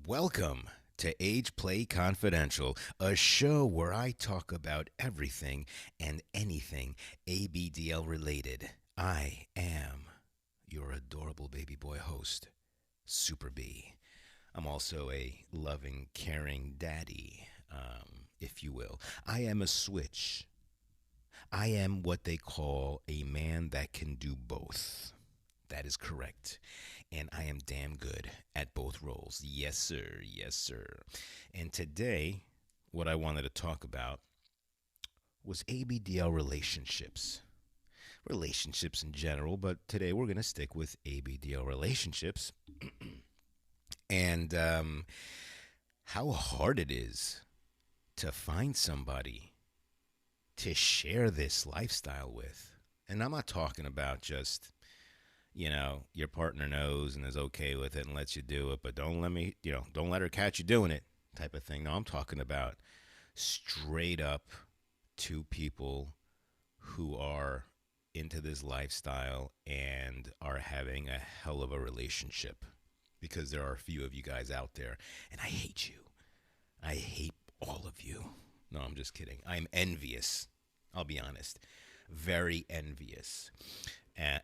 Welcome to Ageplay Confidential, a show where I talk about everything and anything ABDL related. I am your adorable baby boy host, Super B. I'm also a loving, caring daddy, if you will. I am a switch. I am what they call a man that can do both. That is correct. And I am damn good at both roles. Yes, sir. Yes, sir. And today, what I wanted to talk about was ABDL relationships. Relationships in general, but today we're going to stick with ABDL relationships and how hard it is to find somebody to share this lifestyle with. And I'm not talking about just your partner knows and is okay with it and lets you do it, but don't let her catch you doing it type of thing. No, I'm talking about straight up two people who are into this lifestyle and are having a hell of a relationship because there are a few of you guys out there and I hate you. I hate all of you. No, I'm just kidding. I'm envious. I'll be honest. Very envious.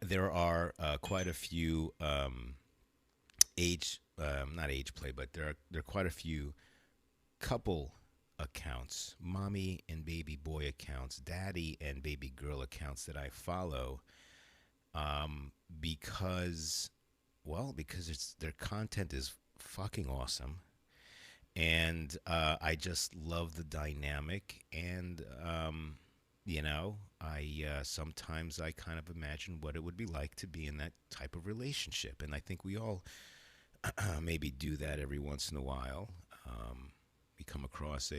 There are quite a few not age play, but there are quite a few couple accounts, mommy and baby boy accounts, daddy and baby girl accounts that I follow, because, because their content is fucking awesome, and I just love the dynamic, and sometimes I kind of imagine what it would be like to be in that type of relationship, and I think we all maybe do that every once in a while. We come across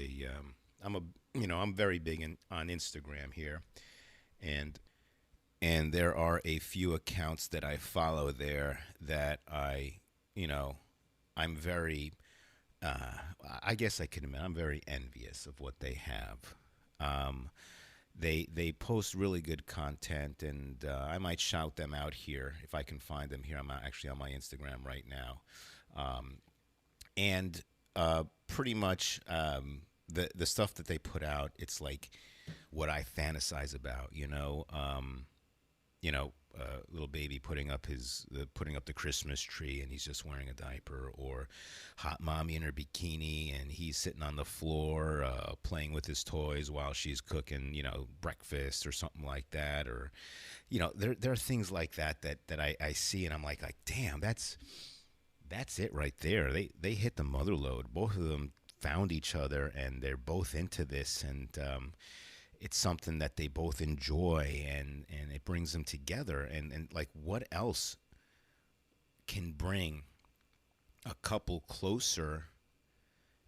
I'm very big on Instagram here, and there are a few accounts that I follow there that you know, I'm very, uh, I guess I can admit I'm very envious of what they have. Um, they post really good content, and I might shout them out here if I can find them here. I'm actually on my Instagram right now, um, and pretty much the stuff that they put out, it's like what I fantasize about. Little baby putting up the Christmas tree, and he's just wearing a diaper, or hot mommy in her bikini, and he's sitting on the floor playing with his toys while she's cooking, breakfast or something like that, or there are things like that I see, and I'm like, damn, that's it right there. They hit the mother load. Both of them found each other, and they're both into this, and it's something that they both enjoy, and it brings them together, and like, what else can bring a couple closer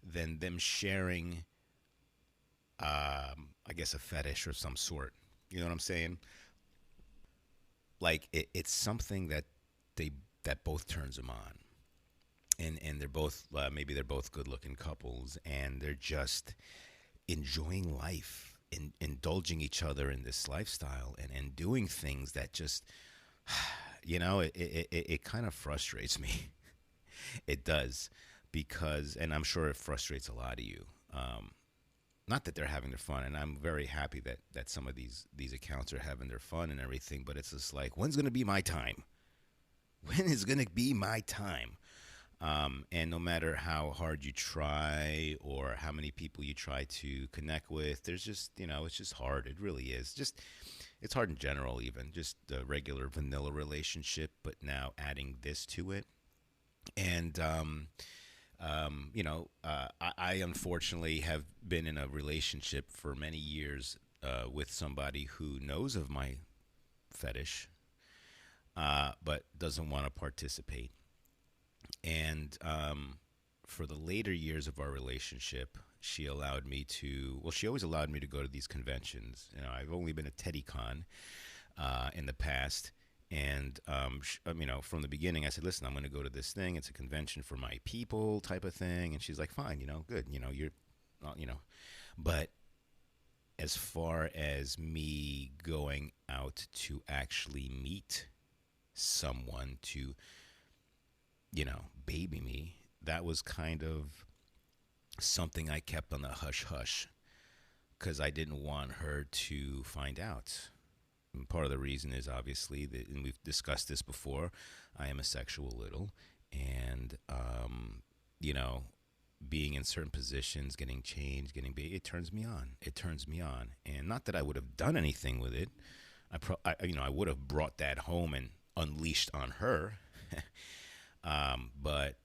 than them sharing, I guess, a fetish of some sort? You know what I'm saying? Like, it's something they that both turns them on, and they're both, maybe they're both good looking couples, and they're just enjoying life, indulging each other in this lifestyle, and doing things that just, it kind of frustrates me. It does, because, and I'm sure it frustrates a lot of you. Not that they're having their fun, and I'm very happy that some of these accounts are having their fun and everything, but it's just like, when's going to be my time? When is going to be my time? And no matter how hard you try or how many people you try to connect with, there's just, it's just hard. It really is. Just, it's hard in general, even just the regular vanilla relationship, but now adding this to it. And, I unfortunately have been in a relationship for many years with somebody who knows of my fetish, but doesn't want to participate. And for the later years of our relationship, she always allowed me to go to these conventions. I've only been at TeddyCon in the past. And, from the beginning, I said, listen, I'm going to go to this thing. It's a convention for my people type of thing. And she's like, fine, good. But as far as me going out to actually meet someone to baby me, that was kind of something I kept on the hush hush because I didn't want her to find out. And part of the reason is obviously that, and we've discussed this before, I am a sexual little, and you know, being in certain positions, getting changed, it turns me on. It turns me on, and not that I would have done anything with it. I would have brought that home and unleashed on her, but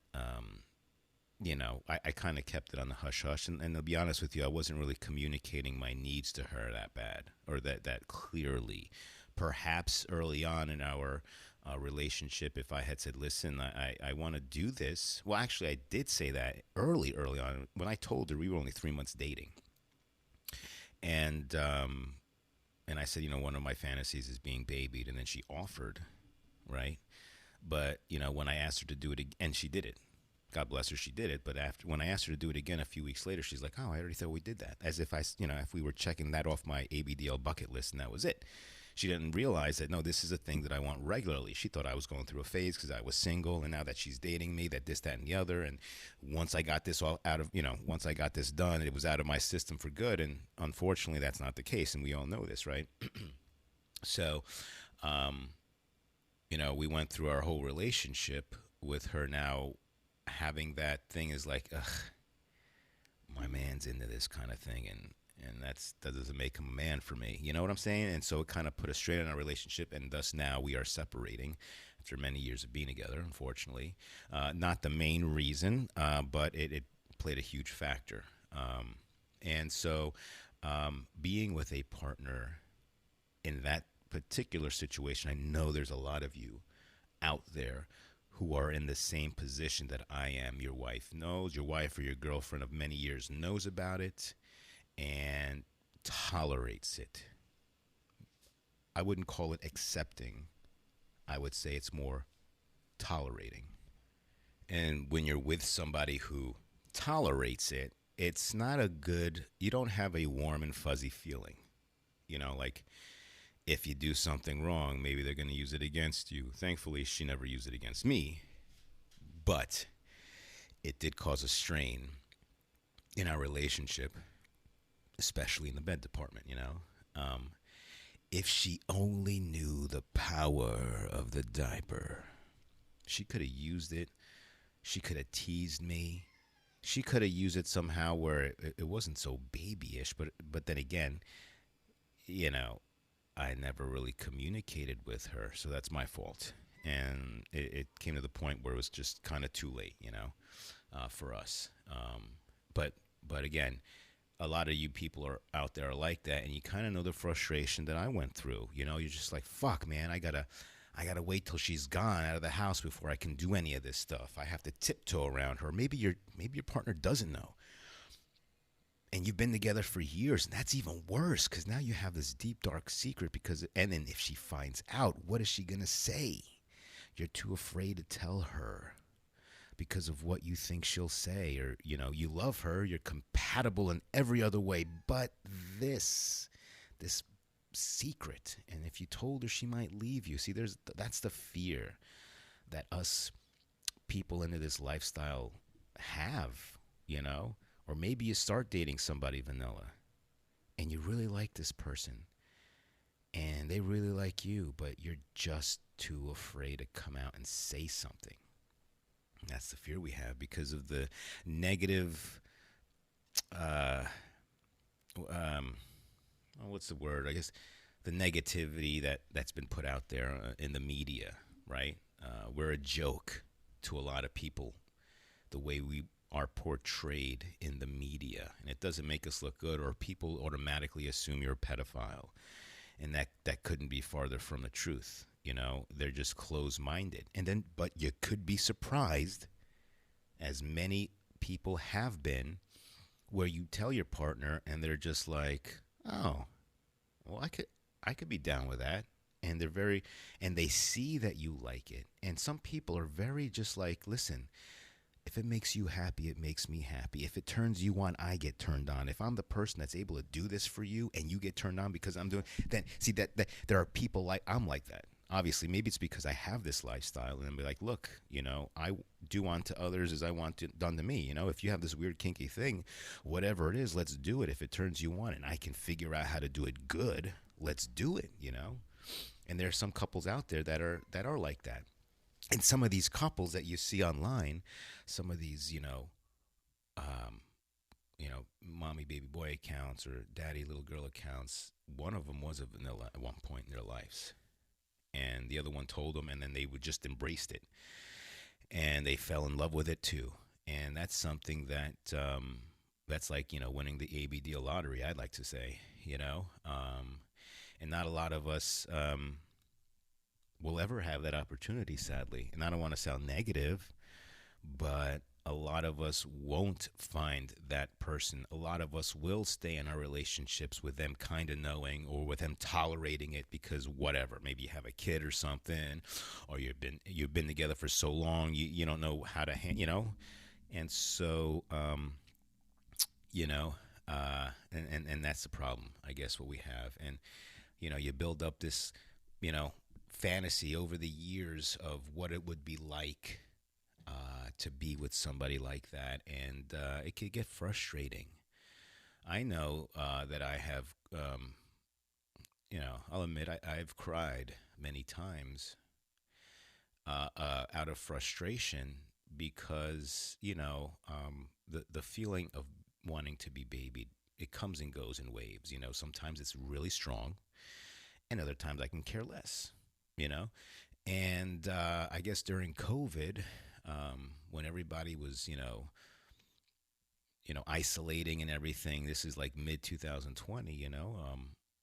I kind of kept it on the hush hush, and to be honest with you, I wasn't really communicating my needs to her that bad or that clearly. Perhaps early on in our relationship, if I had said, "Listen, I want to do this," well, actually, I did say that early on when I told her we were only 3 months dating, and and I said, one of my fantasies is being babied, and then she offered, right? But when I asked her to do it, and she did it. God bless her, she did it. But after when I asked her to do it again a few weeks later, she's like, "Oh, I already thought we did that," as if if we were checking that off my ABDL bucket list, and that was it. She didn't realize that no, this is a thing that I want regularly. She thought I was going through a phase because I was single, and now that she's dating me, that this, that, and the other. And once I got this all out of, once I got this done, it was out of my system for good. And unfortunately, that's not the case, and we all know this, right? So, we went through our whole relationship with her now having that thing is like, ugh, my man's into this kind of thing, and that doesn't make him a man for me. You know what I'm saying? And so it kind of put a strain on our relationship, and thus now we are separating after many years of being together, unfortunately. Not the main reason, but it played a huge factor. And so being with a partner in that particular situation, I know there's a lot of you out there who are in the same position that I am. Your wife knows, your wife or your girlfriend of many years knows about it and tolerates it. I wouldn't call it accepting. I would say it's more tolerating. And when you're with somebody who tolerates it, it's not you don't have a warm and fuzzy feeling. Like if you do something wrong, maybe they're going to use it against you. Thankfully, she never used it against me. But it did cause a strain in our relationship, especially in the bed department, If she only knew the power of the diaper, she could have used it. She could have teased me. She could have used it somehow where it wasn't so babyish. But then again, I never really communicated with her, so that's my fault. And it came to the point where it was just kind of too late, for us. But again, a lot of you people are out there are like that, and you kind of know the frustration that I went through. You're just like, fuck, man, I gotta wait till she's gone out of the house before I can do any of this stuff. I have to tiptoe around her. Maybe your partner doesn't know. And you've been together for years, and that's even worse because now you have this deep, dark secret and then if she finds out, what is she going to say? You're too afraid to tell her because of what you think she'll say, or, you love her, you're compatible in every other way, but this secret, and if you told her, she might leave you. See, that's the fear that us people into this lifestyle have, Or maybe you start dating somebody vanilla and you really like this person and they really like you, but you're just too afraid to come out and say something. And that's the fear we have because of the negative, what's the word? I guess the negativity that's been put out there in the media, right? We're a joke to a lot of people, the way we are portrayed in the media, and it doesn't make us look good, or people automatically assume you're a pedophile, and that couldn't be farther from the truth. They're just closed-minded, but you could be surprised, as many people have been, where you tell your partner and they're just like, oh, well, I could be down with that, and they see that you like it, and some people are very just like, listen, if it makes you happy, it makes me happy. If it turns you on, I get turned on. If I'm the person that's able to do this for you and you get turned on because I'm doing, then see that there are people I'm like that. Obviously, maybe it's because I have this lifestyle, and I'm like, look, I do unto others as I want it done to me. If you have this weird kinky thing, whatever it is, let's do it. If it turns you on, and I can figure out how to do it good, let's do it. And there are some couples out there that are like that. And some of these couples that you see online, some of these, um, mommy baby boy accounts or daddy little girl accounts. One of them was a vanilla at one point in their lives, and the other one told them, and then they would just embraced it, and they fell in love with it too. And that's something that's like winning the ABDL lottery. I'd like to say, and not a lot of us will ever have that opportunity, sadly. And I don't want to sound negative, but a lot of us won't find that person. A lot of us will stay in our relationships with them kind of knowing or with them tolerating it because whatever, maybe you have a kid or something, or you've been together for so long you don't know how to and so you know and that's the problem, I guess, what we have. And you build up this fantasy over the years of what it would be like to be with somebody like that, and it could get frustrating. I know that I have, I'll admit I've cried many times out of frustration because the feeling of wanting to be babied, it comes and goes in waves. Sometimes it's really strong, and other times I can care less. You know, and I guess during COVID, when everybody was, isolating and everything. This is like mid 2020.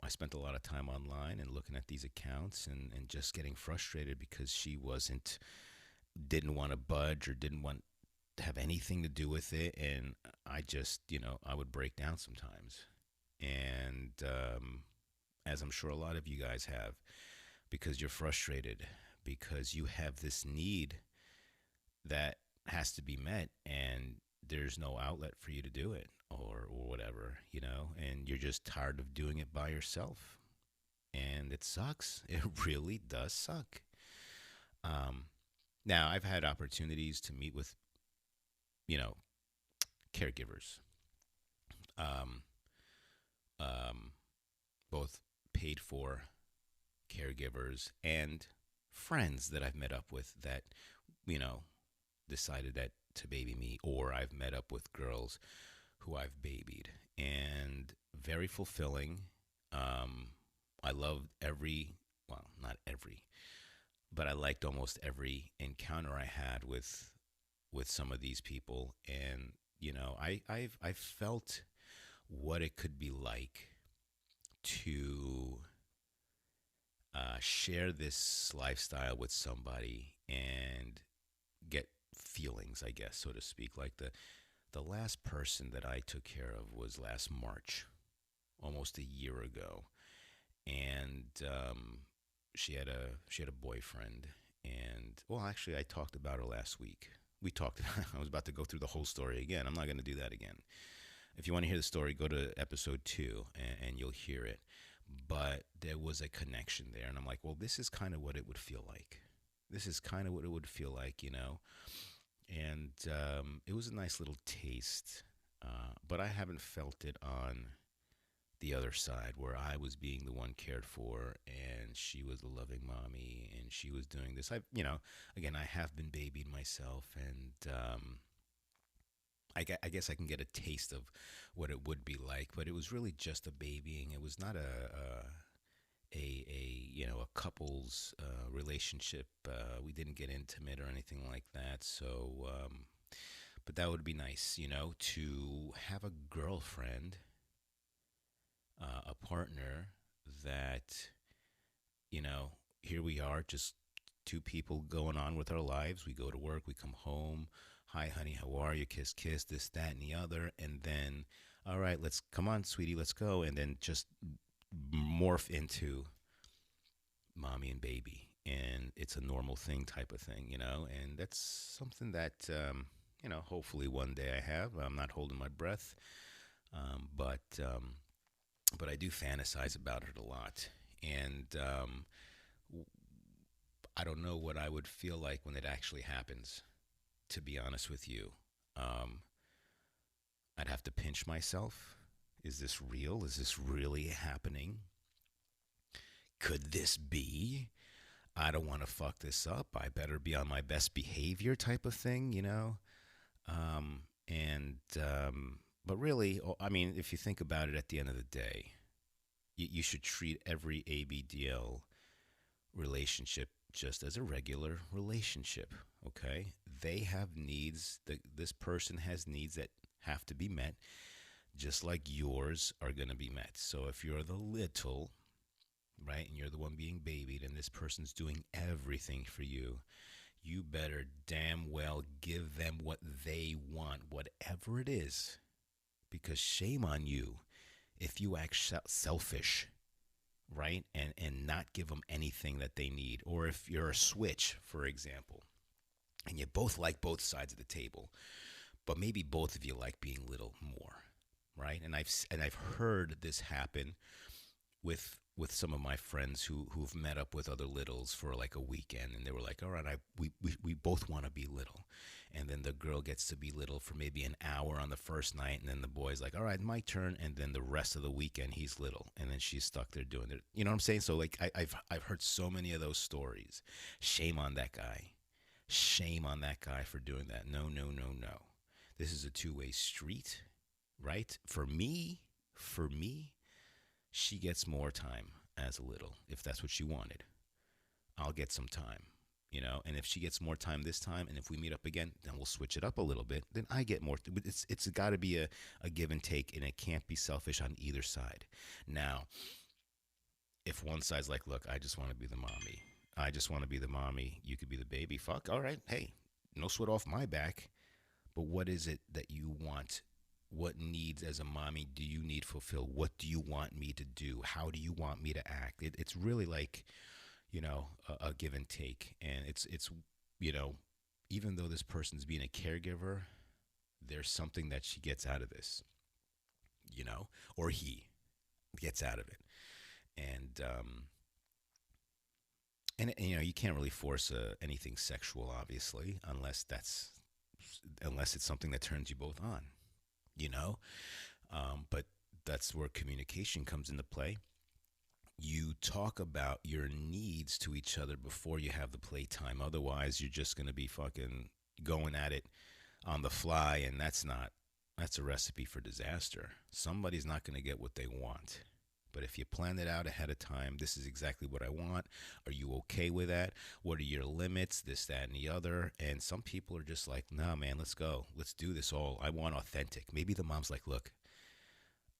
I spent a lot of time online and looking at these accounts and just getting frustrated because she didn't want to budge or didn't want to have anything to do with it. And I just, I would break down sometimes. And as I'm sure a lot of you guys have, because you're frustrated, because you have this need that has to be met, and there's no outlet for you to do it, or whatever, and you're just tired of doing it by yourself. And it sucks. It really does suck. Um, Now, I've had opportunities to meet with, you know, caregivers, um, um, both paid for caregivers and friends that I've met up with that, you know, decided that to baby me, or I've met up with girls who I've babied, and very fulfilling. Um, I loved well, not every, but I liked almost every encounter I had with some of these people, and I've felt what it could be like to share this lifestyle with somebody and get feelings, I guess, so to speak. Like the last person that I took care of was last March, almost a year ago, and she had a boyfriend, and well, actually, I talked about her last week. We talked. I was about to go through the whole story again. I'm not going to do that again. If you want to hear the story, go to episode 2, and you'll hear it. But there was a connection there, and I'm like, well, this is kind of what it would feel like. This is kind of what it would feel like, And it was a nice little taste, but I haven't felt it on the other side, where I was being the one cared for and she was the loving mommy and she was doing this. Again, I have been babied myself, and I guess I can get a taste of what it would be like, but it was really just a babying. It was not a couple's relationship. We didn't get intimate or anything like that. So, but that would be nice, to have a girlfriend, a partner that, here we are, just two people going on with our lives. We go to work, we come home. Hi, honey, how are you? Kiss, kiss, this, that, and the other. And then, all right, let's come on, sweetie, let's go. And then just morph into mommy and baby. And it's a normal thing type of thing, and that's something that, hopefully one day I have. I'm not holding my breath, but I do fantasize about it a lot. And I don't know what I would feel like when it actually happens, to be honest with you. Um, I'd have to pinch myself. Is this real? Is this really happening? Could this be? I don't want to fuck this up. I better be on my best behavior type of thing, you know? And, but really, I mean, if you think about it at the end of the day, you should treat every ABDL relationship just as a regular relationship, okay? They have needs, this person has needs that have to be met, just like yours are going to be met. So if you're the little, right, and you're the one being babied, and this person's doing everything for you, you better damn well give them what they want, whatever it is, because shame on you if you act selfish, right, and not give them anything that they need. Or if you're a switch, for example, and you both like both sides of the table, but maybe both of you like being little more, right? And I've heard this happen with some of my friends who've met up with other littles for like a weekend, and they were like, all right, we both want to be little. And then the girl gets to be little for maybe an hour on the first night, and then the boy's like, all right, my turn. And then the rest of the weekend he's little, and then she's stuck there doing it. You know what I'm saying? So like I've heard so many of those stories. Shame on that guy. Shame on that guy for doing that. No, no, no, no. This is a two-way street, right? For me, she gets more time as a little. If that's what she wanted, I'll get some time, you know. And if she gets more time this time, and if we meet up again, then we'll switch it up a little bit. Then I get more. It's got to be a give and take, and it can't be selfish on either side. Now, if one side's like, look, I just want to be the mommy. I just want to be the mommy. You could be the baby. Fuck. All right. Hey, no sweat off my back. But what is it that you want? What needs as a mommy do you need fulfilled? What do you want me to do? How do you want me to act? It's really like, you know, a give and take. And it's you know, even though this person's being a caregiver, there's something that she gets out of this, you know, or he gets out of it. And you know, you can't really force anything sexual, obviously, unless it's something that turns you both on, you know. But that's where communication comes into play. You talk about your needs to each other before you have the playtime. Otherwise, you're just going to be fucking going at it on the fly, and that's a recipe for disaster. Somebody's not going to get what they want. But if you plan it out ahead of time, this is exactly what I want. Are you okay with that? What are your limits? This, that, and the other. And some people are just like, nah, man, let's go. Let's do this all. I want authentic. Maybe the mom's like, look,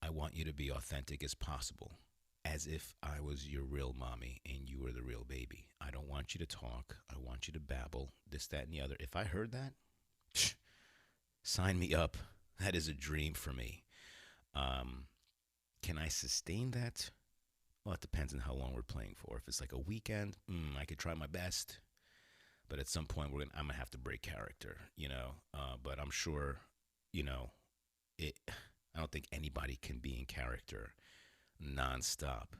I want you to be authentic as possible, as if I was your real mommy and you were the real baby. I don't want you to talk. I want you to babble, this, that, and the other. If I heard that, sign me up. That is a dream for me. Um, can I sustain that? Well, it depends on how long we're playing for. If it's like a weekend, I could try my best. But at some point, I'm gonna have to break character, you know. But I'm sure, you know, it. I don't think anybody can be in character nonstop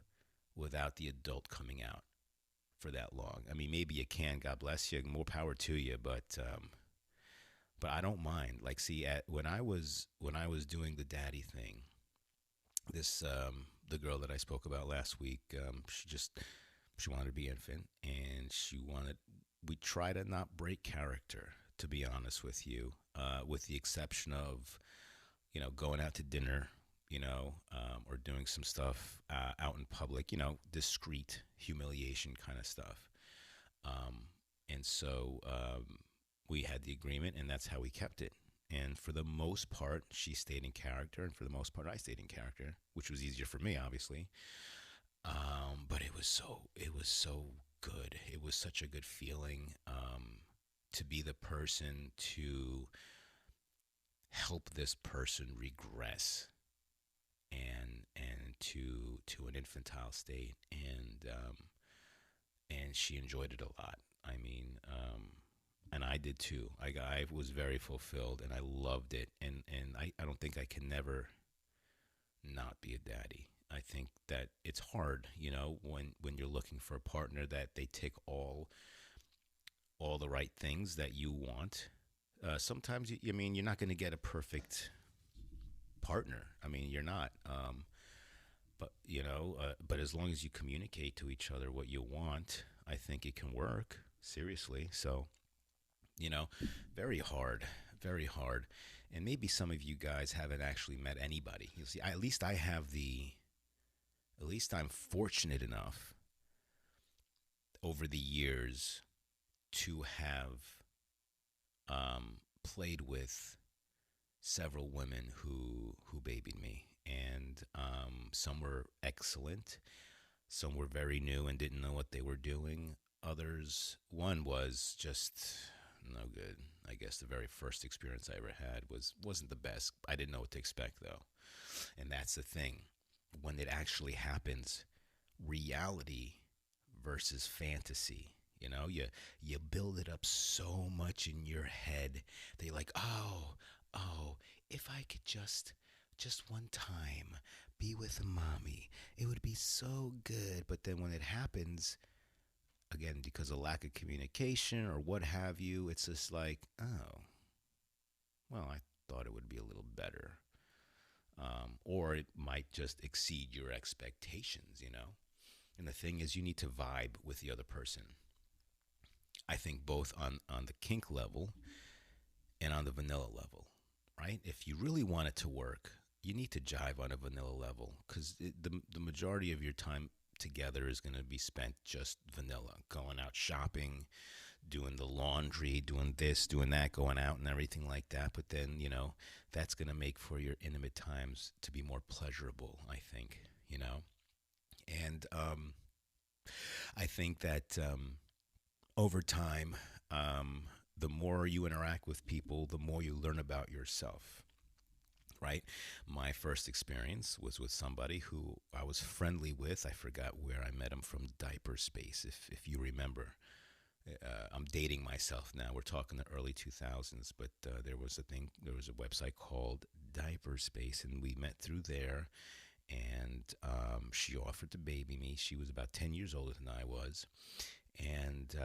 without the adult coming out for that long. I mean, maybe you can. God bless you. More power to you. But I don't mind. Like, see, when I was doing the daddy thing, this the girl that I spoke about last week, she wanted to be infant, and we try to not break character, to be honest with you, with the exception of, you know, going out to dinner, you know, or doing some stuff out in public, you know, discreet humiliation kind of stuff. Um, and so we had the agreement, and that's how we kept it. And for the most part, she stayed in character, and for the most part, I stayed in character, which was easier for me, obviously. But it was so good. It was such a good feeling to be the person to help this person regress and to an infantile state, and she enjoyed it a lot. I mean, and I did too. I was very fulfilled, and I loved it. And I don't think I can never not be a daddy. I think that it's hard, you know, when you're looking for a partner that they tick all all the right things that you want. Sometimes, I mean, you're not going to get a perfect partner. I mean, you're not. But but as long as you communicate to each other what you want, I think it can work. Seriously. So, you know, very hard, very hard. And maybe some of you guys haven't actually met anybody. You see, at least I have the. At least I'm fortunate enough over the years to have played with several women who babied me, and some were excellent, some were very new and didn't know what they were doing. Others, one was just no good. I guess the very first experience I ever had wasn't the best. I didn't know what to expect though, and that's the thing. When it actually happens, reality versus fantasy. You build it up so much in your head that you're like, oh, if I could just one time be with a mommy, it would be so good. But then when it happens, again, because of lack of communication or what have you, it's just like, oh, well, I thought it would be a little better. Or it might just exceed your expectations. And the thing is, you need to vibe with the other person. I think both on the kink level and on the vanilla level, right? If you really want it to work, you need to jive on a vanilla level because the majority of your time together is going to be spent just vanilla, going out shopping, doing the laundry, doing this, doing that, going out and everything like that. But then, that's going to make for your intimate times to be more pleasurable, I think. And I think that over time, the more you interact with people, the more you learn about yourself, right? My first experience was with somebody who I was friendly with. I forgot where I met him from, diaper space, if you remember. I'm dating myself now. We're talking the early 2000s, but there was a website called Diaper Space, and we met through there. And she offered to baby me. She was about 10 years older than I was, and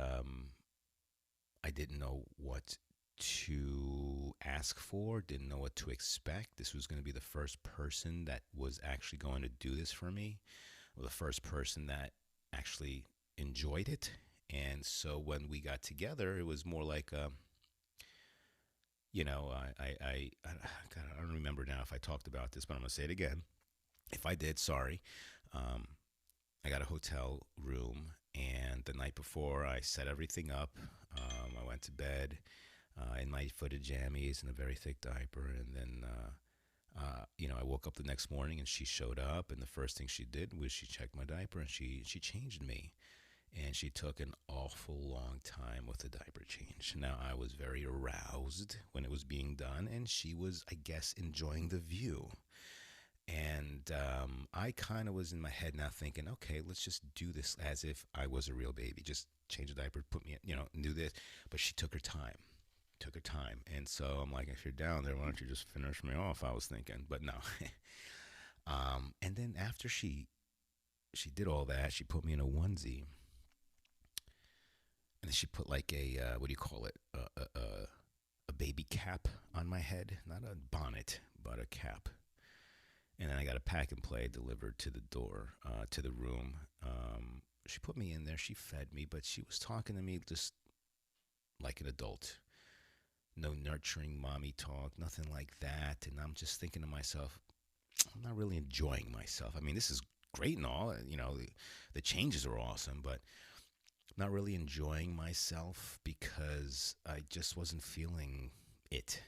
I didn't know what to ask for, didn't know what to expect. This was going to be the first person that was actually going to do this for me, or the first person that actually enjoyed it. And so when we got together, it was more like, God, I don't remember now if I talked about this, but I'm going to say it again. If I did, sorry. Um, I got a hotel room, and the night before, I set everything up. I went to bed in my footed jammies and a very thick diaper, and then I woke up the next morning, and she showed up, and the first thing she did was she checked my diaper, and she changed me, and she took an awful long time with the diaper change. Now I was very aroused when it was being done, and she was, I guess, enjoying the view. And I kind of was in my head now thinking, okay, let's just do this as if I was a real baby. Just change the diaper, put me, and do this. But she took her time, took her time. And so I'm like, if you're down there, why don't you just finish me off? I was thinking, but no. And then after she did all that, she put me in a onesie. And then she put like what do you call it? A baby cap on my head. Not a bonnet, but a cap. And then I got a pack and play delivered to the door, to the room. She put me in there. She fed me, but she was talking to me just like an adult. No nurturing mommy talk, nothing like that. And I'm just thinking to myself, I'm not really enjoying myself. I mean, this is great and all. The changes are awesome, but I'm not really enjoying myself because I just wasn't feeling it.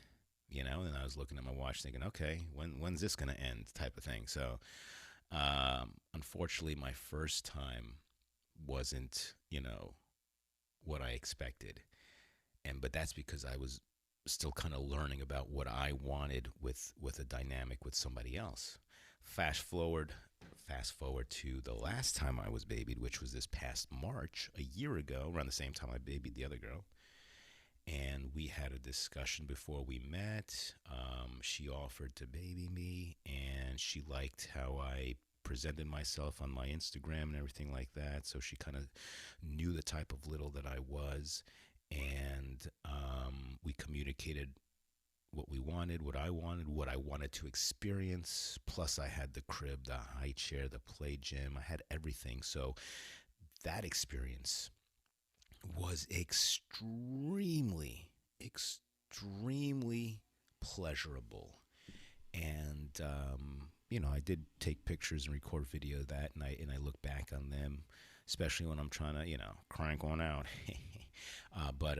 And I was looking at my watch thinking, okay, when's this going to end type of thing. So unfortunately, my first time wasn't, what I expected. But that's because I was still kind of learning about what I wanted with a dynamic with somebody else. Fast forward to the last time I was babied, which was this past March, a year ago, around the same time I babied the other girl. And we had a discussion before we met. She offered to baby me, and she liked how I presented myself on my Instagram and everything like that. So she kind of knew the type of little that I was. and we communicated what we wanted, what I wanted to experience. Plus, I had the crib, the high chair, the play gym. I had everything. So that experience was extremely pleasurable. And I did take pictures and record video of that, and I look back on them, especially when I'm trying to crank one out. But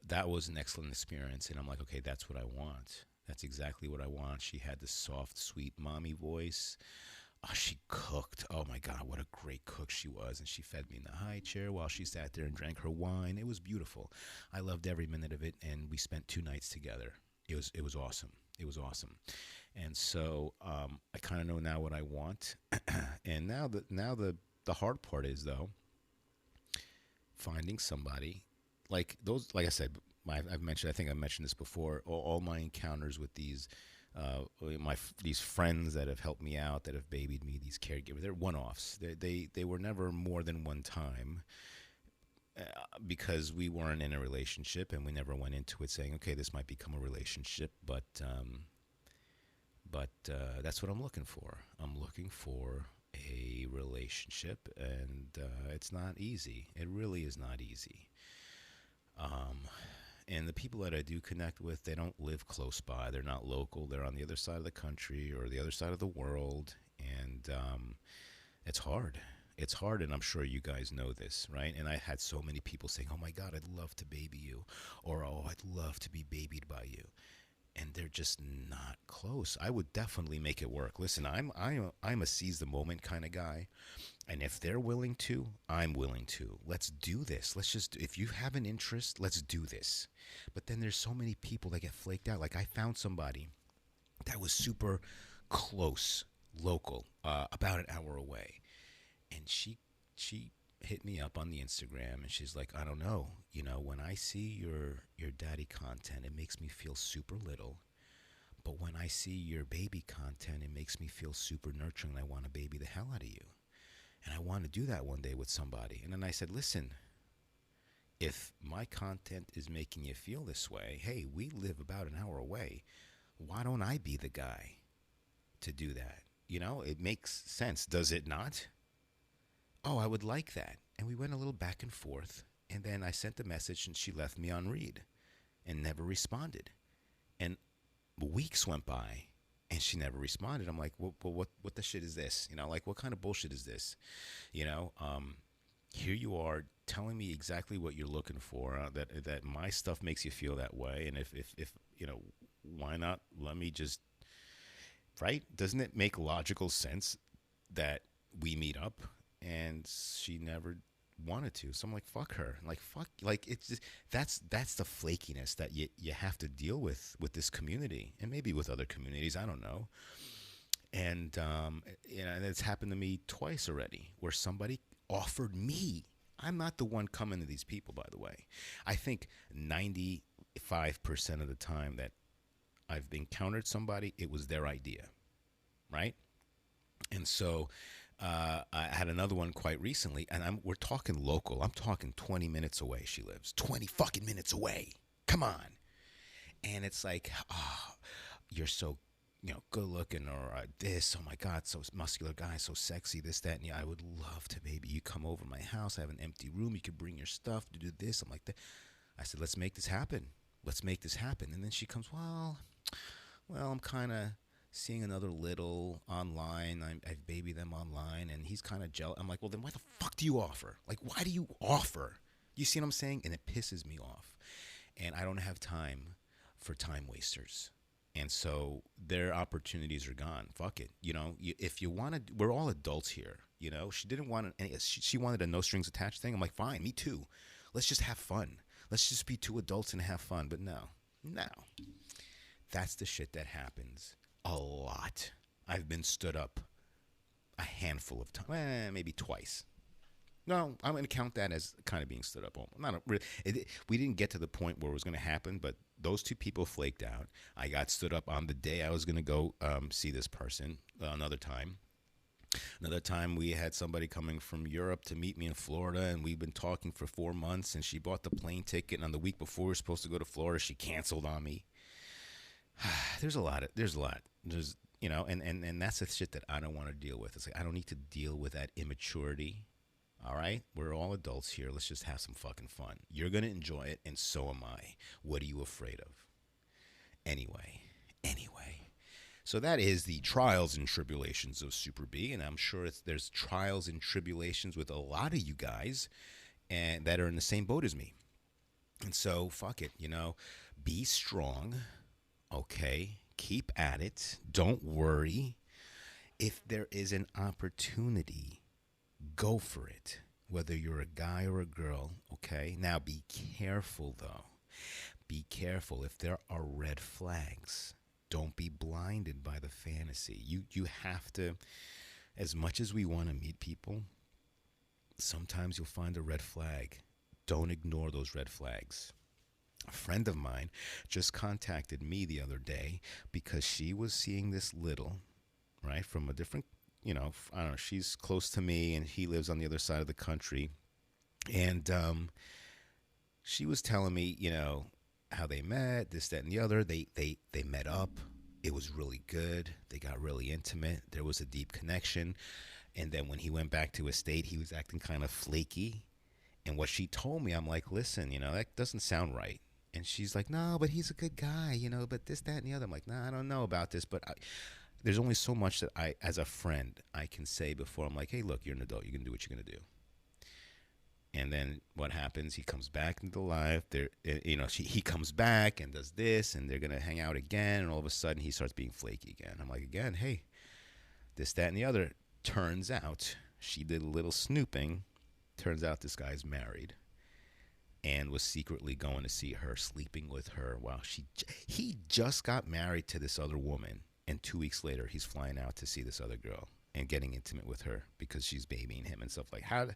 that was an excellent experience, and I'm like, okay, that's what I want. That's exactly what I want. She had the soft, sweet mommy voice. Oh, she cooked. Oh my God, what a great cook she was. And she fed me in the high chair while she sat there and drank her wine. It was beautiful. I loved every minute of it, and we spent 2 nights together. It was awesome. It was awesome. And so I kind of know now what I want. And now the hard part is, though, finding somebody like those. Like I said, I've mentioned. I think I mentioned this before. All my encounters with these friends that have helped me out, that have babied me, these caregivers, they're one-offs. They were never more than one time, because we weren't in a relationship, and we never went into it saying, okay, this might become a relationship. But that's what I'm looking for. I'm looking for a relationship, and it's not easy. It really is not easy. Um, and the people that I do connect with, they don't live close by. They're not local. They're on the other side of the country or the other side of the world, and it's hard. It's hard, and I'm sure you guys know this, right? And I had so many people saying, "Oh my God, I'd love to baby you," or "Oh, I'd love to be babied by you," and they're just not close. I would definitely make it work. Listen, I'm a seize the moment kind of guy. And if they're willing to, I'm willing to. Let's do this. If you have an interest, let's do this. But then there's so many people that get flaked out. Like, I found somebody that was super close, local, about an hour away. And she hit me up on the Instagram, and she's like, I don't know. When I see your daddy content, it makes me feel super little. But when I see your baby content, it makes me feel super nurturing, and I want to baby the hell out of you. And I want to do that one day with somebody. And then I said, listen, if my content is making you feel this way, hey, we live about an hour away. Why don't I be the guy to do that? It makes sense, does it not? Oh, I would like that. And we went a little back and forth. And then I sent a message, and she left me on read and never responded. And weeks went by, and she never responded. I'm like, what the shit is this? Like, what kind of bullshit is this? You know, um, Here you are telling me exactly what you're looking for. That my stuff makes you feel that way, and if why not let me just, right? Doesn't it make logical sense that we meet up? And she never wanted to. So I'm like, fuck her. Like, fuck. Like, it's just, that's the flakiness that you have to deal with this community, and maybe with other communities. I don't know. And and it's happened to me twice already, where somebody offered me. I'm not the one coming to these people, by the way. I think 95% of the time that I've encountered somebody, it was their idea, right? And so I had another one quite recently, and we're talking local. I'm talking 20 minutes away. She lives 20 fucking minutes away. Come on. And it's like, oh, you're so good looking, or this, oh my God, so muscular guy, so sexy, this, that, and yeah, I would love to maybe you come over to my house. I have an empty room. You could bring your stuff to do this. I'm like that. I said, let's make this happen. Let's make this happen. And then she comes, well, I'm kind of seeing another little online. I've babied them online, and he's kind of jealous. I'm like, well, then why the fuck do you offer? Like, why do you offer? You see what I'm saying? And it pisses me off. And I don't have time for time wasters. And so their opportunities are gone. Fuck it. If you want to, we're all adults here. She didn't want she wanted a no strings attached thing. I'm like, fine, me too. Let's just have fun. Let's just be two adults and have fun. But no. That's the shit that happens a lot. I've been stood up a handful of times, maybe twice. No, I'm going to count that as kind of being stood up. We didn't get to the point where it was going to happen, but those two people flaked out. I got stood up on the day I was going to go see this person another time. Another time we had somebody coming from Europe to meet me in Florida, and we've been talking for 4 months, and she bought the plane ticket, and on the week before we were supposed to go to Florida, she canceled on me. There's and that's the shit that I don't want to deal with. It's like I don't need to deal with that immaturity. All right, we're all adults here. Let's just have some fucking fun. You're gonna enjoy it, and so am I. What are you afraid of? Anyway. So that is the trials and tribulations of Super B, and I'm sure there's trials and tribulations with a lot of you guys, and that are in the same boat as me. And so, fuck it, be strong, okay? Keep at it. Don't worry. If there is an opportunity, go for it. Whether you're a guy or a girl, okay? Now be careful though. Be careful if there are red flags. Don't be blinded by the fantasy. You have to, as much as we want to meet people, sometimes you'll find a red flag. Don't ignore those red flags. A friend of mine just contacted me the other day because she was seeing this little, right, from a different, I don't know, she's close to me and he lives on the other side of the country. And she was telling me, how they met, this, that, and the other. They met up. It was really good. They got really intimate. There was a deep connection. And then when he went back to his state, he was acting kind of flaky. And what she told me, I'm like, listen, that doesn't sound right. And she's like, no, but he's a good guy, but this, that, and the other. I'm like, nah, I don't know about this, but there's only so much that I, as a friend, I can say before I'm like, hey, look, you're an adult. You can do what you're going to do. And then what happens? He comes back into life. He comes back and does this, and they're gonna hang out again. And all of a sudden, he starts being flaky again. I'm like, again, hey, this, that, and the other. Turns out she did a little snooping. Turns out this guy's married, and was secretly going to see her, sleeping with her. While he just got married to this other woman, and 2 weeks later, he's flying out to see this other girl and getting intimate with her because she's babying him and stuff like how.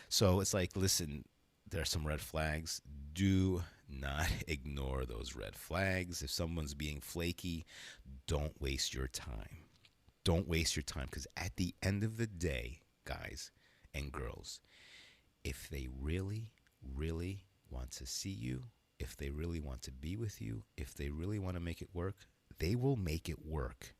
So it's like, listen, there are some red flags. Do not ignore those red flags. If someone's being flaky, don't waste your time. Don't waste your time, because at the end of the day, guys and girls, if they really, really want to see you, if they really want to be with you, if they really want to make it work, they will make it work.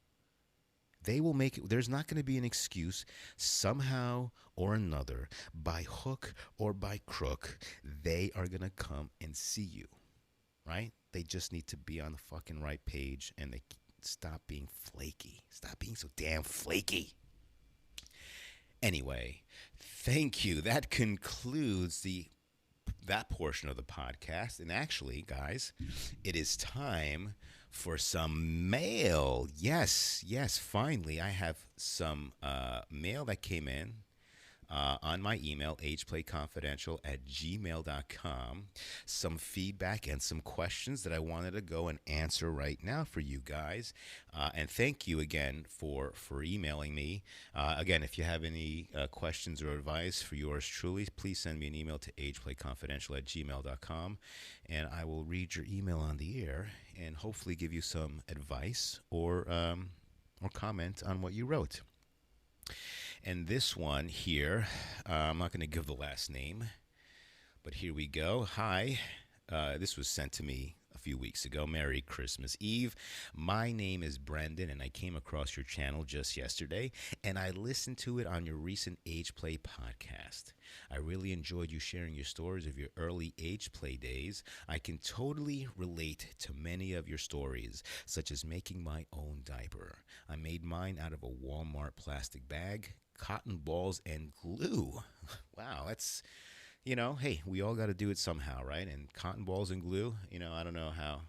They will make it. There's not going to be an excuse. Somehow or another, by hook or by crook, they are going to come and see you, right? They just need to be on the fucking right page, and they stop being flaky. Stop being so damn flaky. Anyway, thank you. That concludes that portion of the podcast. And actually, guys, it is time for some mail. Yes, finally, I have some mail that came in on my email, ageplayconfidential@gmail.com. Some feedback and some questions that I wanted to go and answer right now for you guys. And thank you again for emailing me. Again, if you have any questions or advice for yours truly, please send me an email to ageplayconfidential@gmail.com, and I will read your email on the air and hopefully give you some advice or comment on what you wrote. And this one here, I'm not going to give the last name, but here we go. Hi, this was sent to me a few weeks ago. Merry Christmas Eve. My name is Brendan, and I came across your channel just yesterday, and I listened to it on your recent Age Play podcast. I really enjoyed you sharing your stories of your early Age Play days. I can totally relate to many of your stories, such as making my own diaper. I made mine out of a Walmart plastic bag, cotton balls, and glue. Wow, that's, hey, we all got to do it somehow, right? And cotton balls and glue, I don't know how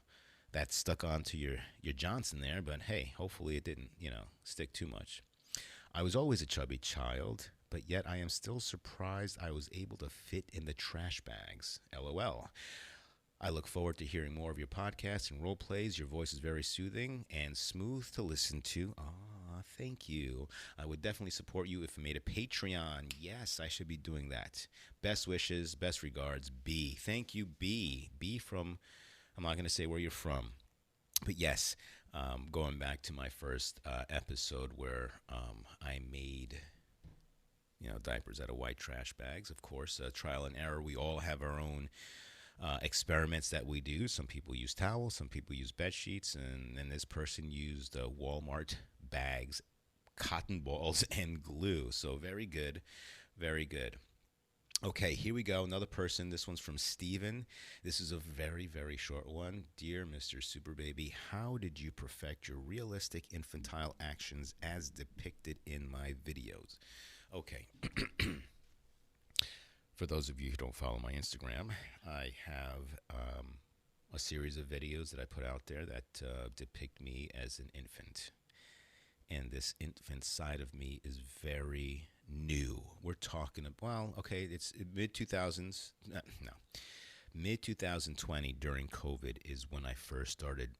that stuck onto your Johnson there, but hey, hopefully it didn't, stick too much. I was always a chubby child, but yet I am still surprised I was able to fit in the trash bags. LOL. I look forward to hearing more of your podcasts and role plays. Your voice is very soothing and smooth to listen to. Thank you. I would definitely support you if I made a Patreon. Yes, I should be doing that. Best wishes, best regards, B. Thank you, B. B from, I'm not going to say where you're from. But yes, Going back to my first episode where I made diapers out of white trash bags. Of course, trial and error. We all have our own experiments that we do. Some people use towels, some people use bed sheets, and then this person used Walmart bags, cotton balls, and glue. So very good, very good. Okay, here we go. Another person. This one's from Steven. This is a very, very short one. Dear Mr. Superbaby, how did you perfect your realistic infantile actions as depicted in my videos? Okay, for those of you who don't follow my Instagram, I have a series of videos that I put out there that depict me as an infant. And this infant side of me is very new. We're talking about, well, okay, it's mid 2000s. No, mid 2020 during COVID is when I first started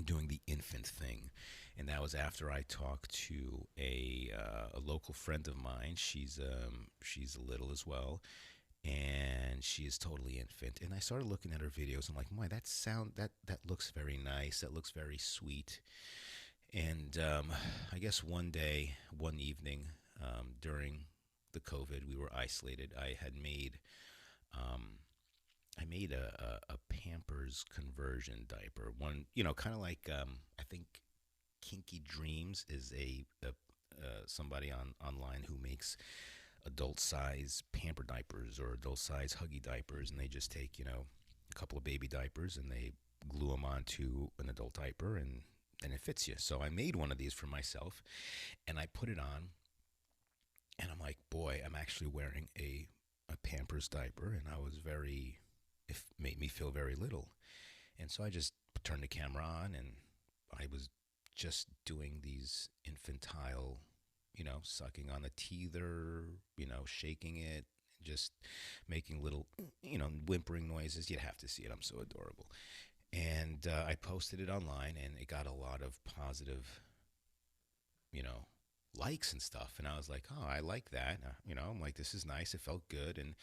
doing the infant thing. And that was after I talked to a local friend of mine. She's a little as well, and she is totally infant. And I started looking at her videos. I'm like, my, that looks very nice. That looks very sweet. And I guess one day, one evening, during the COVID, we were isolated. Um, I made a Pampers conversion diaper. One, kind of like I think Kinky Dreams is a somebody online who makes adult size pamper diapers or adult size huggy diapers, and they just take a couple of baby diapers and they glue them onto an adult diaper and it fits you. So I made one of these for myself, and I put it on, and I'm like, boy, I'm actually wearing a Pampers diaper, and it made me feel very little. And so I just turned the camera on, and I was just doing these infantile, sucking on a teether, shaking it, just making little, whimpering noises. You'd have to see it. I'm so adorable. And I posted it online, and it got a lot of positive, you know, likes and stuff. And I was like, oh, I like that. I'm like, this is nice. It felt good, and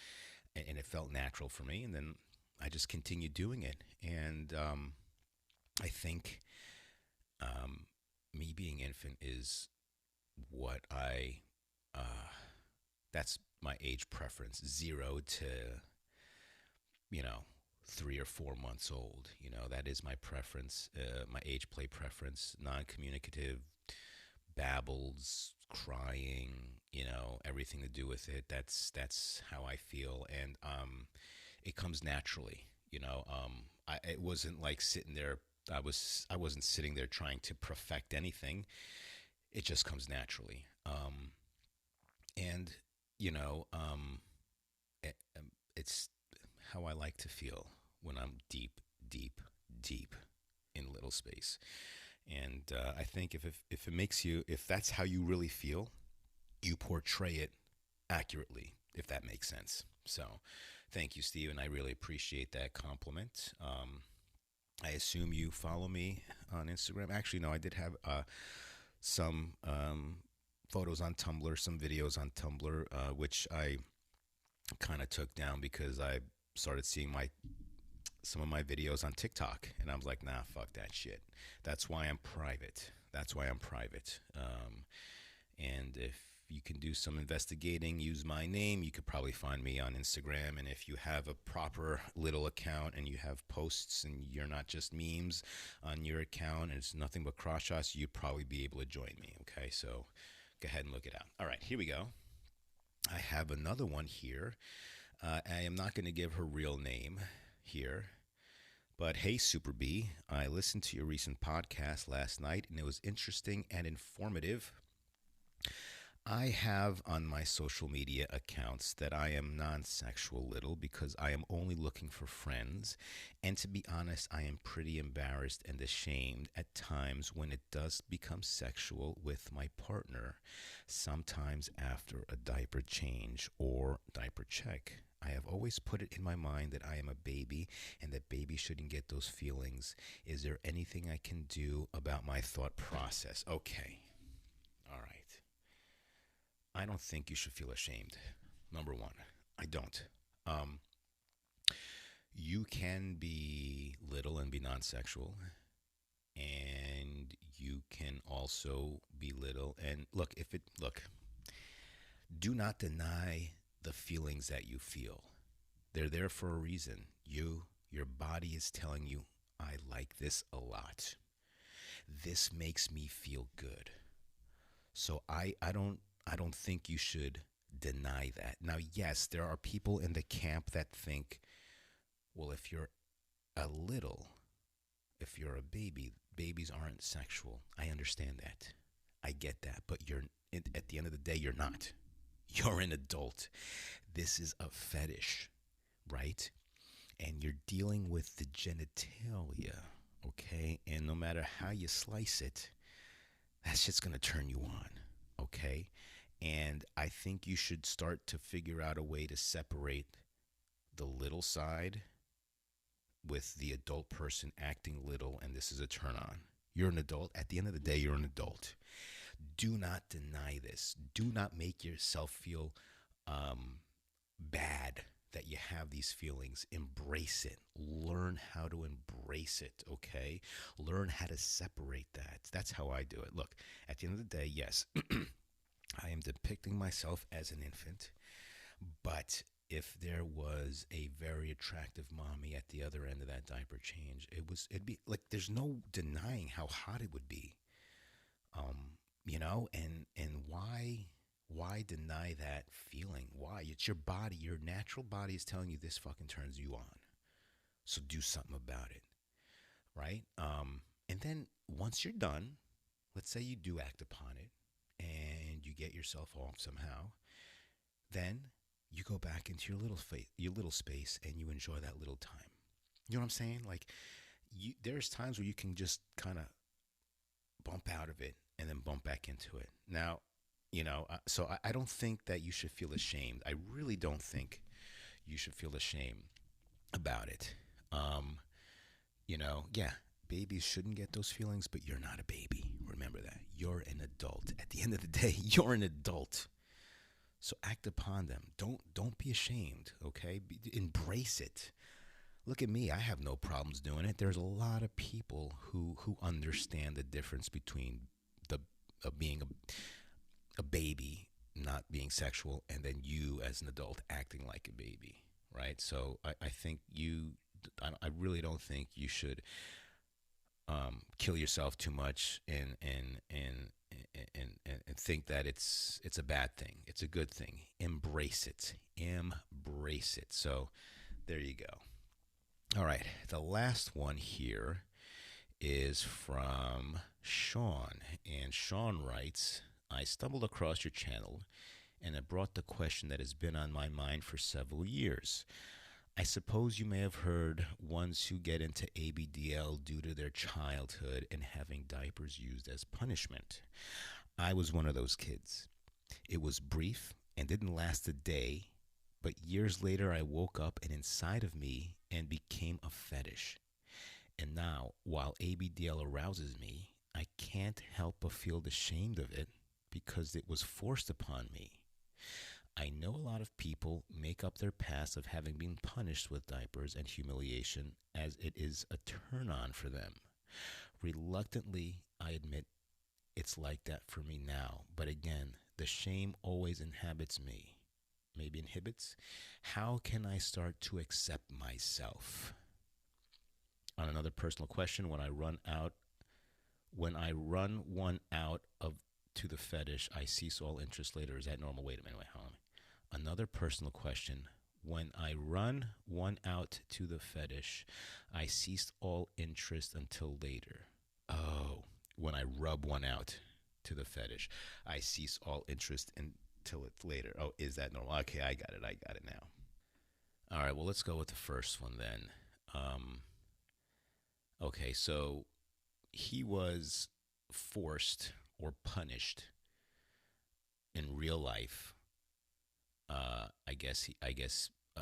it felt natural for me. And then I just continued doing it. And I think me being infant is what that's my age preference, 0 to, you know, 3 or 4 months old. That is my preference, my age play preference, non communicative, babbles, crying, everything to do with it. That's how I feel. And it comes naturally. It wasn't like sitting there. I wasn't sitting there trying to perfect anything. It just comes naturally. And you know, it, it's how I like to feel when I'm deep, deep, deep in little space. And I think if it makes you, if that's how you really feel, you portray it accurately, if that makes sense. So, thank you, Steven. I really appreciate that compliment. I assume you follow me on Instagram. Actually, no, I did have some photos on Tumblr, some videos on Tumblr, which I kind of took down because I started seeing some of my videos on TikTok, and I was like, nah, fuck that shit. That's why I'm private. That's why I'm private. And if you can do some investigating, use my name. You could probably find me on Instagram. And if you have a proper little account and you have posts and you're not just memes on your account and it's nothing but cross shots, you'd probably be able to join me. Okay, so go ahead and look it out. All right, here we go. I have another one here. I am not going to give her real name here. But hey, Super B, I listened to your recent podcast last night and it was interesting and informative. I have on my social media accounts that I am non-sexual little because I am only looking for friends. And to be honest, I am pretty embarrassed and ashamed at times when it does become sexual with my partner, sometimes after a diaper change or diaper check. I have always put it in my mind that I am a baby and that babies shouldn't get those feelings. Is there anything I can do about my thought process? Okay. All right. I don't think you should feel ashamed. Number one, I don't. Um, you can be little and be non-sexual. also belittle. And look, do not deny the feelings that you feel. They're there for a reason. Your body is telling you, I like this a lot. This makes me feel good. So I don't think you should deny that. Now, yes, there are people in the camp that think, well, a little, if you're a baby, babies aren't sexual. I understand that. I get that, but at the end of the day, you're not. You're an adult. This is a fetish, right? And you're dealing with the genitalia, okay? And no matter how you slice it, that shit's gonna turn you on, okay? And I think you should start to figure out a way to separate the little side with the adult person acting little, and this is a turn on. You're an adult. At the end of the day, you're an adult. Do not deny this. Do not make yourself feel bad that you have these feelings. Embrace it. Learn how to embrace it, okay? Learn how to separate that. That's how I do it. Look, at the end of the day, yes, I am depicting myself as an infant, but if there was a very attractive mommy at the other end of that diaper change, it'd be like there's no denying how hot it would be. And why deny that feeling? Why? It's your body. Your natural body is telling you this fucking turns you on. So do something about it, right? And then once you're done, let's say you do act upon it and you get yourself off somehow, then you go back into your little space and you enjoy that little time. You know what I'm saying? Like, there's times where you can just kind of bump out of it and then bump back into it. Now, so I don't think that you should feel ashamed. I really don't think you should feel ashamed about it. Yeah, babies shouldn't get those feelings, but you're not a baby. Remember that. You're an adult. At the end of the day, you're an adult. So act upon them. Don't be ashamed, okay? Embrace it. Look at me. I have no problems doing it. There's a lot of people who understand the difference between the being a baby, not being sexual, and then you as an adult acting like a baby, right? So I think I really don't think you should kill yourself too much and think that it's a bad thing. It's a good thing. Embrace it. Embrace it. So there you go. All right. The last one here is from Sean. And Sean writes, I stumbled across your channel and it brought the question that has been on my mind for several years. I suppose you may have heard ones who get into ABDL due to their childhood and having diapers used as punishment. I was one of those kids. It was brief and didn't last a day, but years later I woke up and inside of me and became a fetish. And now, while ABDL arouses me, I can't help but feel ashamed of it because it was forced upon me. I know a lot of people make up their past of having been punished with diapers and humiliation as it is a turn on for them. Reluctantly, I admit it's like that for me now, but again, the shame always inhabits me. Maybe inhibits? How can I start to accept myself? On another personal question, when I run one out of to the fetish, I cease all interest later. Is that normal? Wait a minute, hold on. Another personal question. When I run one out to the fetish, I ceased all interest until later. Oh, when I rub one out to the fetish, I cease all interest until it's later. Oh, is that normal? Okay, I got it now. All right, well, let's go with the first one then. Okay, so he was forced or punished in real life.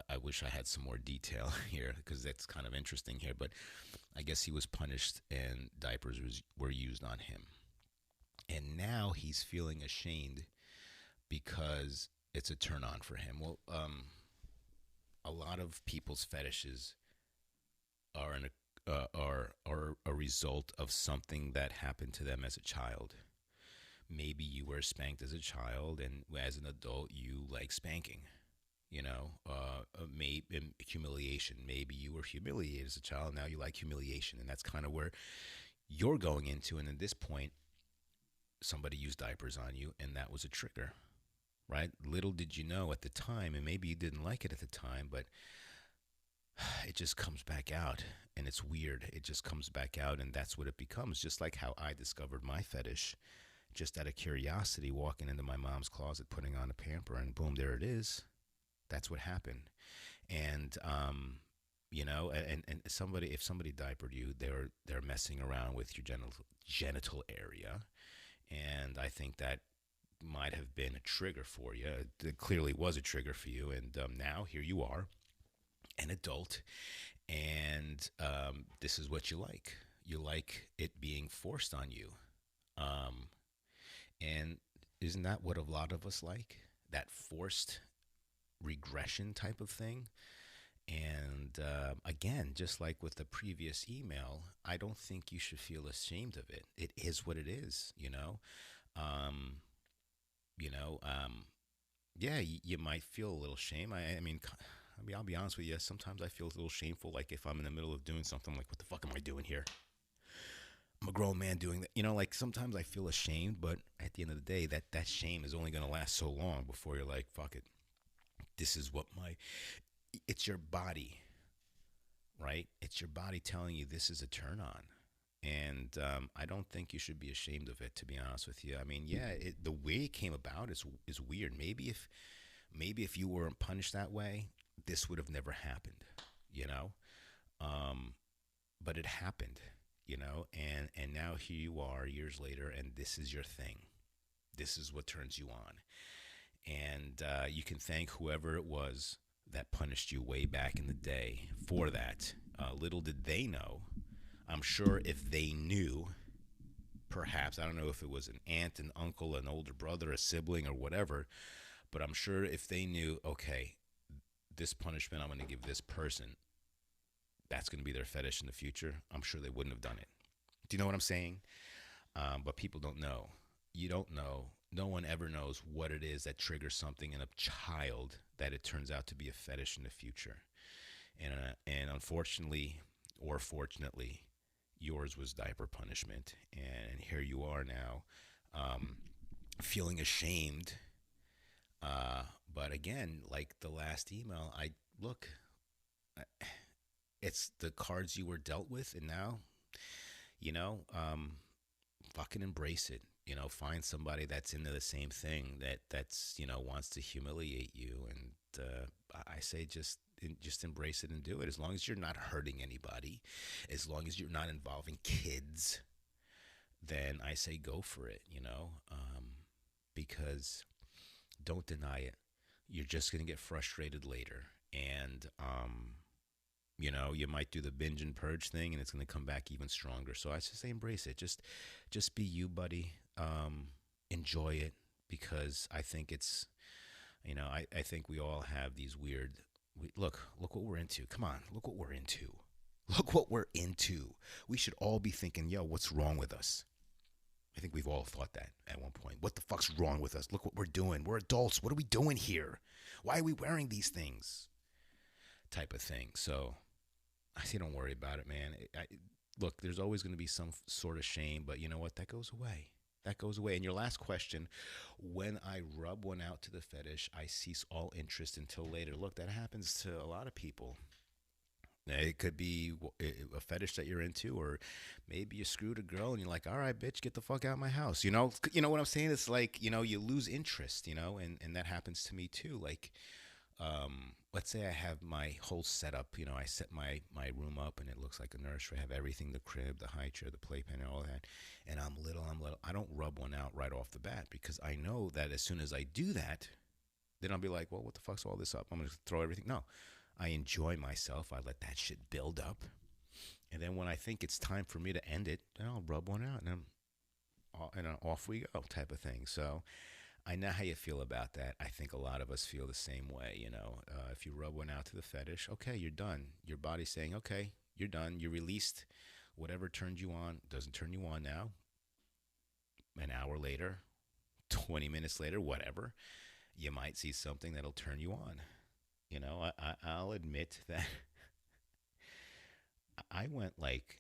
I wish I had some more detail here because that's kind of interesting here. But I guess he was punished and diapers were used on him, and now he's feeling ashamed because it's a turn on for him. Well, a lot of people's fetishes are are a result of something that happened to them as a child. Maybe you were spanked as a child, and as an adult, you like spanking. Maybe humiliation. Maybe you were humiliated as a child. Now you like humiliation, and that's kind of where you're going into. And at this point, somebody used diapers on you, and that was a trigger, right? Little did you know at the time, and maybe you didn't like it at the time, but it just comes back out, and it's weird. It just comes back out, and that's what it becomes. Just like how I discovered my fetish, just out of curiosity, walking into my mom's closet, putting on a pamper, and boom, there it is. That's what happened. And and somebody, if somebody diapered you, they're messing around with your genital area, and I think that might have been a trigger for you. It clearly was a trigger for you, and now here you are, an adult, and this is what you like. You like it being forced on you, um, and isn't that what a lot of us like? That forced regression type of thing. And again, just like with the previous email, I don't think you should feel ashamed of it. It is what it is, you know. Um, you know, yeah, you might feel a little shame. I mean, I'll be honest with you. Sometimes I feel a little shameful, like if I'm in the middle of doing something, like, what the fuck am I doing here? I'm a grown man doing that. Like sometimes I feel ashamed, but at the end of the day, that shame is only gonna last so long before you're like, fuck it. This is what my. It's your body, right? It's your body telling you this is a turn on. And I don't think you should be ashamed of it, to be honest with you. I mean, yeah, the way it came about is weird. Maybe if you weren't punished that way, this would have never happened, you know. Um, but it happened, and now here you are years later, and this is your thing. This is what turns you on, and you can thank whoever it was that punished you way back in the day for that. Little did they know. I'm sure if they knew, perhaps, I don't know if it was an aunt, an uncle, an older brother, a sibling, or whatever, but I'm sure if they knew, okay, this punishment I'm going to give this person, that's going to be their fetish in the future, I'm sure they wouldn't have done it. Do you know what I'm saying? But people don't know. You don't know. No one ever knows what it is that triggers something in a child that it turns out to be a fetish in the future. And unfortunately, or fortunately, yours was diaper punishment, and here you are now, um, feeling ashamed. But again, like the last email, I look, it's the cards you were dealt with, and now, you know, um, fucking embrace it. Find somebody that's into the same thing, that's wants to humiliate you, and I say just embrace it and do it. As long as you're not hurting anybody, as long as you're not involving kids, then I say go for it. Because don't deny it. You're just gonna get frustrated later, and you might do the binge and purge thing, and it's going to come back even stronger. So I just say embrace it. Just be you, buddy. Enjoy it, because I think it's, I think we all have these weird. Look what we're into. Come on, look what we're into. Look what we're into. We should all be thinking, yo, what's wrong with us? I think we've all thought that at one point. What the fuck's wrong with us? Look what we're doing. We're adults. What are we doing here? Why are we wearing these things? Type of thing. So I say don't worry about it, man. Look, there's always going to be some sort of shame, but you know what? That goes away. That goes away. And your last question, when I rub one out to the fetish, I cease all interest until later. Look, that happens to a lot of people. It could be a fetish that you're into, or maybe you screwed a girl and you're like, all right, bitch, get the fuck out of my house. You know what I'm saying? It's like, you lose interest, and that happens to me too. Like, let's say I have my whole setup. I set my room up and it looks like a nursery. I have everything: the crib, the high chair, the playpen, and all that. And I'm little. I don't rub one out right off the bat, because I know that as soon as I do that, then I'll be like, well, what the fuck's all this up? I'm going to throw everything. No, I enjoy myself. I let that shit build up. And then when I think it's time for me to end it, then I'll rub one out, and off we go, type of thing. So I know how you feel about that. I think a lot of us feel the same way. If you rub one out to the fetish, okay, you're done. Your body's saying, okay, You're done. You released whatever turned you on. Doesn't turn you on now. An hour later, 20 minutes later, whatever, you might see something that'll turn you on. I'll admit that I went like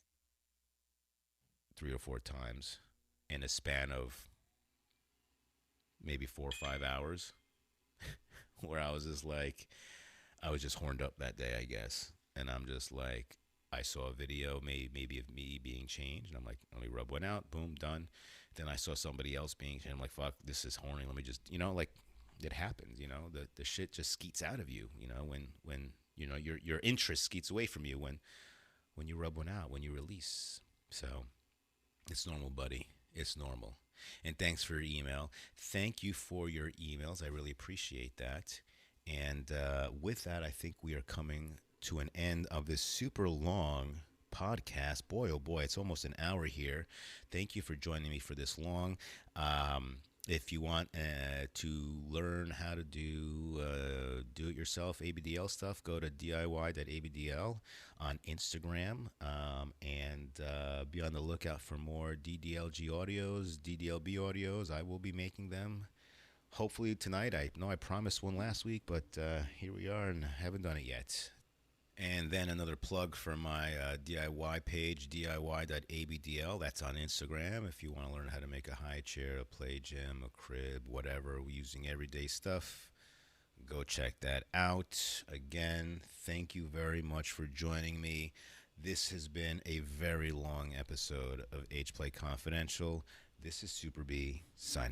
3 or 4 times in a span of maybe 4 or 5 hours where I was just like, I was just horned up that day, I guess. And I'm just like, I saw a video, maybe of me being changed, and I'm like, let me rub one out, boom, done. Then I saw somebody else being changed. I'm like, fuck, this is horny. Let me just, like, it happens. The shit just skeets out of you. When your interest skeets away from you when you rub one out, when you release. So it's normal, buddy. It's normal. And thanks for your email. Thank you for your emails. I really appreciate that. And with that, I think we are coming to an end of this super long podcast. Boy, oh boy, it's almost an hour here. Thank you for joining me for this long. If you want to learn how to do-it-yourself ABDL stuff, go to diy.abdl on Instagram, and be on the lookout for more DDLG audios, DDLB audios. I will be making them hopefully tonight. I know I promised one last week, but here we are and haven't done it yet. And then another plug for my DIY page, diy.abdl. That's on Instagram. If you want to learn how to make a high chair, a play gym, a crib, whatever, using everyday stuff, go check that out. Again, thank you very much for joining me. This has been a very long episode of Ageplay Confidential. This is Super B signing